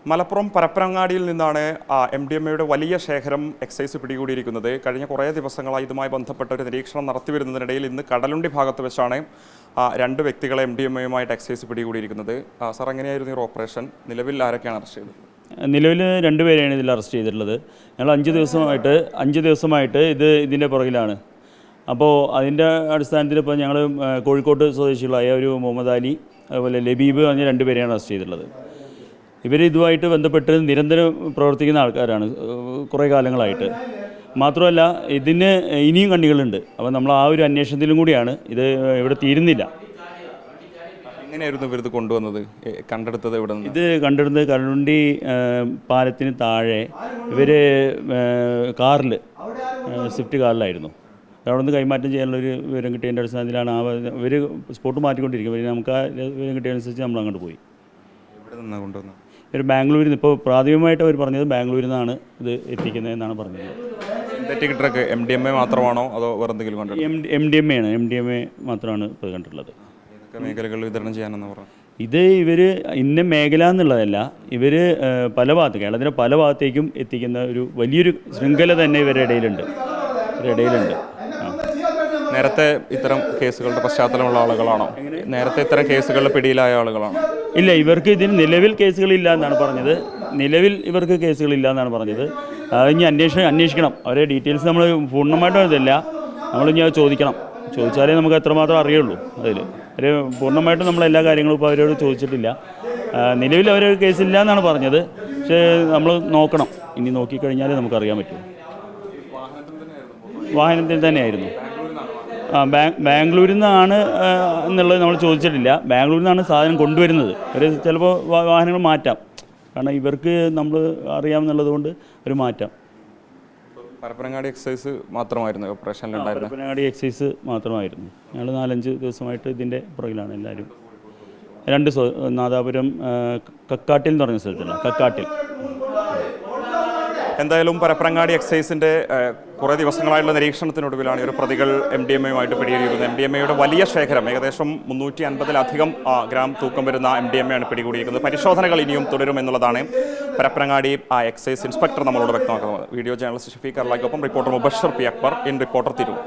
മലപ്പുറം പരപ്പനങ്ങാടിയിൽ നിന്നാണ് MDMA വലിയ ശേഖരം എക്സൈസ് പിടികൂടിയിരിക്കുന്നത്. കഴിഞ്ഞ കുറേ ദിവസങ്ങളായി ഇതുമായി ബന്ധപ്പെട്ട ഒരു നിരീക്ഷണം നടത്തിവരുന്നതിനിടയിൽ ഇന്ന് കടലുണ്ടി ഭാഗത്ത് വെച്ചാണ് രണ്ട് വ്യക്തികളെ MDMAയുമായിട്ട് എക്സൈസ് പിടികൂടിയിരിക്കുന്നത്. സാർ, എങ്ങനെയായിരുന്നു ഈ ഓപ്പറേഷൻ? നിലവിൽ ആരൊക്കെയാണ് അറസ്റ്റ് ചെയ്തത്? നിലവിൽ 2 പേരെയാണ് ഇതിൽ അറസ്റ്റ് ചെയ്തിട്ടുള്ളത്. ഞങ്ങൾ 5 ദിവസമായിട്ട് ഇതിൻ്റെ പുറകിലാണ്. അപ്പോൾ അതിൻ്റെ അടിസ്ഥാനത്തിൽ ഇപ്പോൾ ഞങ്ങൾ കോഴിക്കോട് സ്വദേശികളായ ഒരു മുഹമ്മദ് അലി, അതുപോലെ ലബീബ് പറഞ്ഞ 2 പേരെയാണ് അറസ്റ്റ് ചെയ്തിട്ടുള്ളത്. ഇവർ ഇതുമായിട്ട് ബന്ധപ്പെട്ട് നിരന്തരം പ്രവർത്തിക്കുന്ന ആൾക്കാരാണ് കുറേ കാലങ്ങളായിട്ട്. മാത്രമല്ല, ഇതിന് ഇനിയും കണ്ണികളുണ്ട്. അപ്പോൾ നമ്മൾ ആ ഒരു അന്വേഷണത്തിലും കൂടിയാണ്. ഇത് ഇവിടെ തീരുന്നില്ല. എങ്ങനെയായിരുന്നു ഇവരിത് കൊണ്ടുവന്നത്? കണ്ടെടുത്തത് ഇവിടെ നിന്ന്? ഇത് കണ്ടെടുത്തത് കടലുണ്ടി പാലത്തിന് താഴെ ഇവർ കാറിൽ, സ്വിഫ്റ്റ് കാറിലായിരുന്നു. അവിടെ നിന്ന് കൈമാറ്റം ചെയ്യാനുള്ളൊരു വിവരം കിട്ടിയതിൻ്റെ അടിസ്ഥാനത്തിലാണ് ഇവർ സ്പോട്ട് മാറ്റിക്കൊണ്ടിരിക്കും. നമുക്ക് ആ വിവരം കിട്ടിയതനുസരിച്ച് നമ്മൾ അങ്ങോട്ട് പോയി. ഇവിടെ നിന്നാണ് കൊണ്ടുവന്നത്? ഒരു ബാംഗ്ലൂരിൽ നിന്ന്, ഇപ്പോൾ പ്രാഥമികമായിട്ട് അവർ പറഞ്ഞത് ബാംഗ്ലൂരിൽ നിന്നാണ് ഇത് എത്തിക്കുന്നതെന്നാണ് പറഞ്ഞത്. സിന്തറ്റിക് ഡ്രഗ് MDMA മാത്രമാണോ അതോ വേറെ എന്തെങ്കിലും കണ്ടത്? MDMA മാത്രമാണ് ഇപ്പോൾ കണ്ടിട്ടുള്ളത്. ഏതൊക്കെ മേഖലകളിൽ വിതരണം ചെയ്യാനെന്ന് പറഞ്ഞു? ഇത് ഇവർ ഇന്ന മേഖല എന്നുള്ളതല്ല, ഇവർ പല ഭാഗത്ത്, കേരളത്തിൻ്റെ പല ഭാഗത്തേക്കും എത്തിക്കുന്ന ഒരു വലിയൊരു ശൃംഖല തന്നെ ഇവരുടെ ഇടയിലുണ്ട്. നേരത്തെ ഇത്തരം കേസുകളുടെ പശ്ചാത്തലമുള്ള ആളുകളാണോ? നേരത്തെ ഇത്തരം കേസുകളുടെ പിടിയിലായ ആളുകളാണോ? ഇല്ല, ഇവർക്ക് ഇതിന് നിലവിൽ കേസുകളില്ല എന്നാണ് പറഞ്ഞത്. ഇനി അന്വേഷിക്കണം. അവരെ ഡീറ്റെയിൽസ് നമ്മൾ പൂർണ്ണമായിട്ടും ഇതില്ല. നമ്മളിനി അത് ചോദിച്ചാലേ നമുക്ക് എത്രമാത്രം അറിയുള്ളൂ. അവർ പൂർണ്ണമായിട്ടും നമ്മളെല്ലാ കാര്യങ്ങളും ഇപ്പോൾ അവരോട് ചോദിച്ചിട്ടില്ല. നിലവിൽ അവർ കേസില്ല എന്നാണ് പറഞ്ഞത്. പക്ഷേ നമ്മൾ നോക്കണം. ഇനി നോക്കിക്കഴിഞ്ഞാലേ നമുക്കറിയാൻ പറ്റും. വാഹനത്തിൽ തന്നെയായിരുന്നു. ബാംഗ്ലൂരിൽ നിന്നാണ് എന്നുള്ളത് നമ്മൾ ചോദിച്ചിട്ടില്ല. ബാംഗ്ലൂരിൽ നിന്നാണ് സാധനം കൊണ്ടുവരുന്നത്. അവർ ചിലപ്പോൾ വാഹനങ്ങൾ മാറ്റാം. കാരണം ഇവർക്ക് നമ്മൾ അറിയാമെന്നുള്ളത് കൊണ്ട് അവർ മാറ്റാം. പരപ്പനങ്ങാടി എക്സൈസ് മാത്രമായിരുന്നു ഓപ്പറേഷനിലുണ്ടായിരുന്നത്? പരപ്പനങ്ങാടി എക്സൈസ് മാത്രമായിരുന്നു. ഞങ്ങൾ 4-5 ദിവസമായിട്ട് ഇതിൻ്റെ പുറകിലാണ് എല്ലാവരും. 2 നാദാപുരം കക്കാട്ടിൽ എന്ന് പറഞ്ഞ സ്ഥലത്തില്ല, കക്കാട്ടിൽ. എന്തായാലും പരപ്പനങ്ങാടി എക്സൈസിൻ്റെ കുറേ ദിവസങ്ങളായുള്ള നിരീക്ഷണത്തിനൊടുവിലാണ് ഒരു പ്രതികൾ MDMAയുമായിട്ട് പിടികൂടിയിരിക്കുന്നത്. MDMAയുടെ വലിയ ശേഖരം, ഏകദേശം 350-ലധികം ഗ്രാം തൂക്കം വരുന്ന MDMAയാണ് പിടികൂടിയിരിക്കുന്നത്. പരിശോധനകൾ ഇനിയും തുടരുമെന്നുള്ളതാണ് പരപ്പനങ്ങാടി എക്സൈസ് ഇൻസ്പെക്ടർ നമ്മളോട് വ്യക്തമാക്കുന്നത്. വീഡിയോ ജേർണലിസ്റ്റ് ഷഫീഖ് അർലാക്കൊപ്പം reporter Mubashir P Akbar, reporter Tirur.